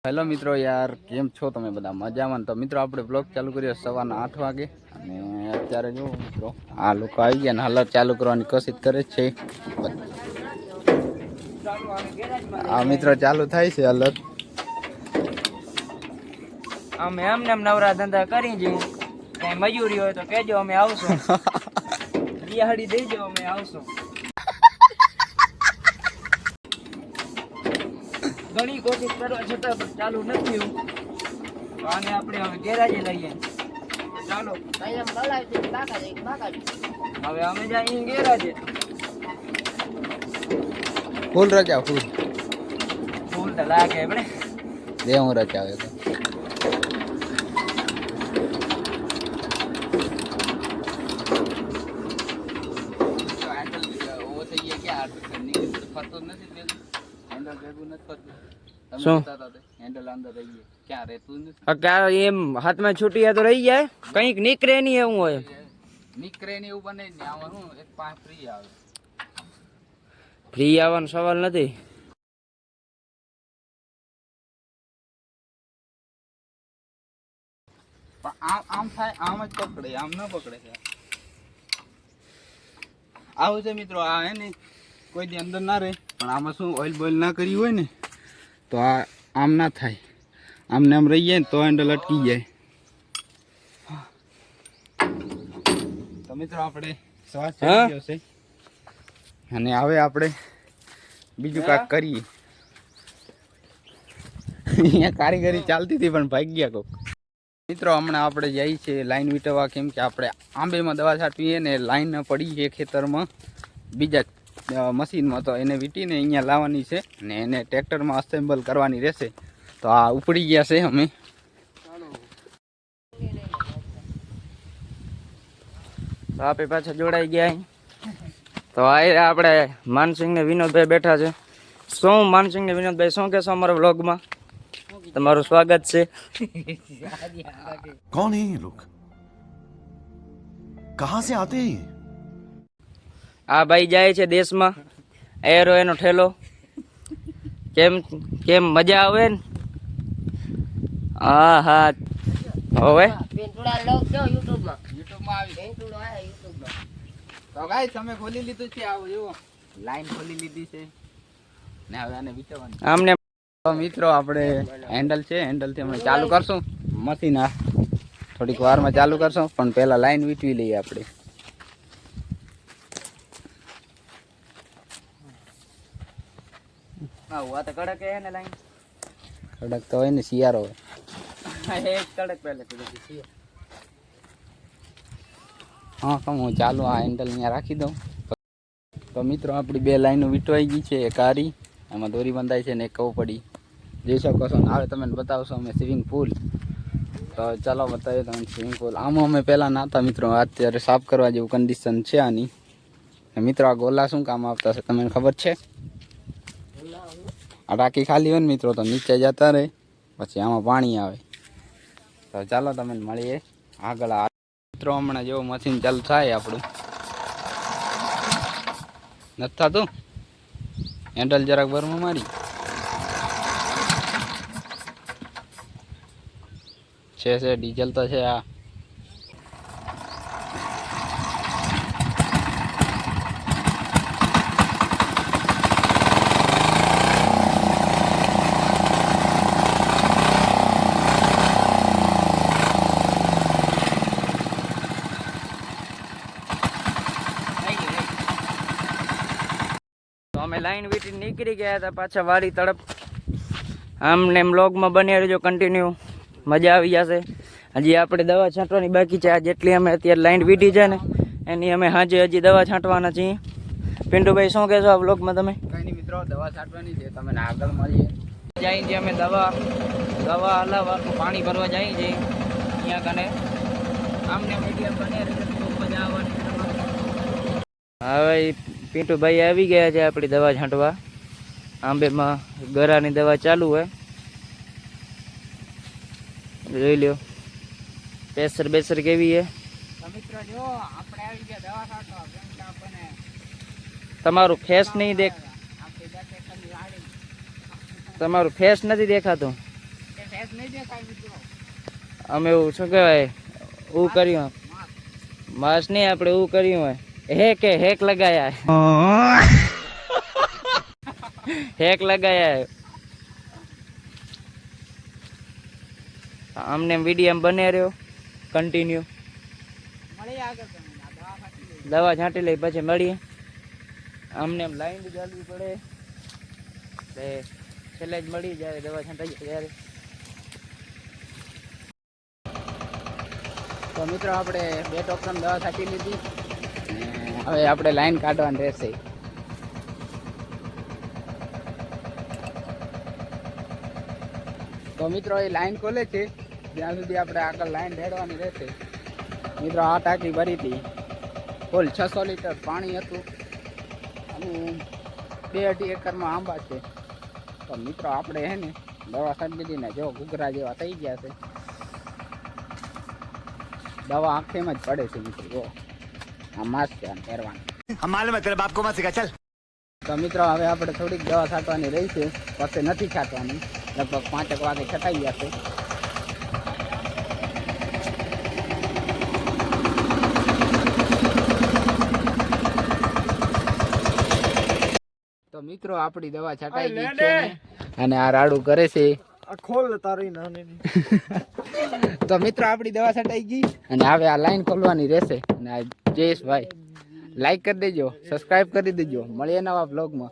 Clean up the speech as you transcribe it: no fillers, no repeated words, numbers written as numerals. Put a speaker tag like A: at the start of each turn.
A: Hello મિત્રો યાર, કેમ છો તમે બધા? મજામાં? તો મિત્રો આપણે બ્લોગ ચાલુ કરીએ સવારના 8 વાગે અને અત્યારે જો મિત્રો આ લોકો આવી ગયા ને હાલત ચાલુ કરવાની કોશિશ કરે છે. આ મિત્રો ચાલુ થાય છે હાલત.
B: અમે એમને નવરા ધંધા કરી જઈએ, કઈ મજૂરી હોય તો કેજો, અમે આવશું. દિહાડી દેજો, અમે આવશું. ઘણી કોશિશ કરવા છતાં પણ ચાલુ નથી. આને આપણે હવે ગેરાજે લઈએ. ચાલો હવે અમે જઈએ ગેરાજે.
A: ફૂલ રજા ફૂલ
B: તો લાગે આપણે
A: દેવું રજા આવે તો
B: એમ હાથમાં છૂટી તો રહી જાય, કઈક નીકળે નહીં એવું હોય.
A: નીકળે ને એવું બને ને આવાનું એક 5 ફ્રી આવે.
B: ફ્રી આવવાનો સવાલ નથી.
A: આમ થાય, આમ જ પકડે, આમ ન પકડે. આવું છે મિત્રો. આ હે ને કોઈ દી અંદર ના રહે, પણ આમાં શું ઓઇલ બોઇલ ના કરી હોય ને તો આ આમ ના થાય. આમને આમ રહી જાય ને તો હેન્ડલ અટકી જાય. તો મિત્રો આપણે શ્વાસ ચડી ગયો છે અને હવે આપણે બીજું કાંઈક કરીએ. અહીંયા કારીગરી ચાલતી હતી પણ ભાગી ગયા કોક. મિત્રો હમણાં આપણે જઈએ છીએ લાઈન વીટવા, કેમ કે આપણે આંબેમાં દવા છાંટવીએ ને લાઈન પડી છે ખેતરમાં બીજા મશીનમાં, તો એને વીટીને અહીંયા લાવવાની છે ને એને ટ્રેક્ટરમાં અસેમ્બલ કરવાની રહેશે. તો આ ઉપડી ગયા છે અમે.
B: આપે પાછા જોડાઈ ગયા. તો આ આપણે માનસિંહ ને વિનોદભાઈ બેઠા છે. શું માનસિંહ ને વિનોદભાઈ શું કહેશો અમારા વ્લોગમાં? તમારું સ્વાગત છે.
C: कौन है ये लोग? कहां से आते हैं?
B: આ ભાઈ જાય છે દેશમાં, એરો એનો ઠેલો. કેમ કેમ મજા આવે ને? હા હા. હવે
A: તો ગાઈસ તમે ખોલી લીધું છે, આવું એવું લાઈન ખોલી લીધી છે ને હવે આને વીટવાની.
B: આમને
A: તો મિત્રો આપણે હેન્ડલ છે, હેન્ડલથી અમે ચાલુ કરશું મશીન. આ થોડીક વારમાં ચાલુ કરશું, પણ પહેલા લાઈન વીટવી લઈએ આપણે.
B: તો કડક હે ને લાઈન?
A: કડક તો હોય ને, શિયાળો હોય.
B: એક કડક પહેલા
A: હા કમ હું ચાલુ આ હેન્ડલ અહીંયા રાખી દઉં. તો મિત્રો આપણી 2 લાઈનો વીટવાઈ ગઈ છે. એક આરી એમાં દોરી બંધાય છે ને એક કવ પડી જોઈ શકો છો. હવે તમને બતાવશો અમે સ્વિમિંગ પુલ. તો ચાલો બતાવીએ તમને સ્વિમિંગ પુલ. આમાં અમે પહેલાં નાતા મિત્રો, અત્યારે સાફ કરવા જેવું કન્ડિશન છે આની. મિત્રો આ ગોલા શું કામ આવતા છે તમને ખબર છે? આ ટાંકી ખાલી હોય ને મિત્રો તો નીચે જતા રહે, પછી આમાં પાણી આવે. તો ચાલો તમને મળીએ આગળ. મિત્રો હમણાં જેવું મશીન ચાલુ થાય આપણું. નથી થતું, હેન્ડલ જરાક બરમાં મારી છે ડીઝલ તો છે. આ
B: અમે લાઈન વીટી નીકળી ગયા હતા પાછા વાડી તરફ. આમને બ્લોગમાં બની રહેજો કન્ટિન્યુ, મજા આવી જશે. હજી આપણે દવા છાંટવાની બાકી છે. આ જેટલી અમે અત્યારે લાઈન વીટી છે ને એની અમે હાજે હજી દવા છાંટવાના છીએ. પિન્ટુભાઈ શું કહેશો આ બ્લોગમાં તમે?
A: કંઈ નહીં મિત્રો, દવા છાંટવાની છે, તમે આગળ મળીએ.
B: જઈએ છીએ અમે દવા હલાવવા પાણી ભરવા જઈએ છીએ અહીંયા કને. આમને મીડિયમ બની રહેશે, મજા આવવાની. હવે પિન્ટુભાઈ આવી ગયા છે આપણી દવા છાંટવા. આંબેમાં ગરાની દવા ચાલુ હોય, જોઈ લ્યો. પ્રેશર કેવી છે? તમારું ફેસ નહીં તમારું ફેસ નથી દેખાતું. અમે એવું શું કહેવાય એવું કર્યું માસ નહીં આપણે એવું કર્યું હોય હેક લગાયા હેક લગાયા અમને વિડીયો બને રહ્યો કન્ટિન્યુ દવા છાંટી લઈ પછી મળીએ અમને એમ લાઈન બી ચાલવી પડે એટલે છેલ્લે જ મળી જાય દવા છાંટાઈ ત્યારે.
A: તો મિત્રો આપણે 2 ટોકન દવા છાંટી લીધી હવે આપણે લાઈન કાઢવાની રહેશે. તો મિત્રો એ લાઈન ખોલે છે ત્યાં સુધી આપણે આગળ લાઈન રેડવાની રહેશે. મિત્રો આ ટાંકી ભરી હતી ફૂલ 600 લીટર પાણી હતું અને 2-2.5 એકરમાં આંબા છે. તો મિત્રો આપણે હે ને દવા છાંટી દીધી ને જો ઘૂઘરા જેવા થઈ ગયા છે. દવા આંખેમાં જ પડે છે મિત્રો જો આ માસ્ક છે આમ પહેરવાનું. તો મિત્રો હવે આપણે થોડીક દવા છાંટવાની રહી છે પછી નથી છાંટવાની લગભગ 5 વાગે છટાઈ જશે. તો મિત્રો આપણી દવા છટાઈ ગઈ છે અને આ રાડું કરે છે. તો મિત્રો આપણી દવા છટાઈ ગઈ અને હવે આ લાઈન ખોલવાની રહેશે. અને આ જયેશભાઈ લાઈક કરી દેજો, સબસ્ક્રાઇબ કરી દેજો. મળીએ નવા બ્લોગમાં.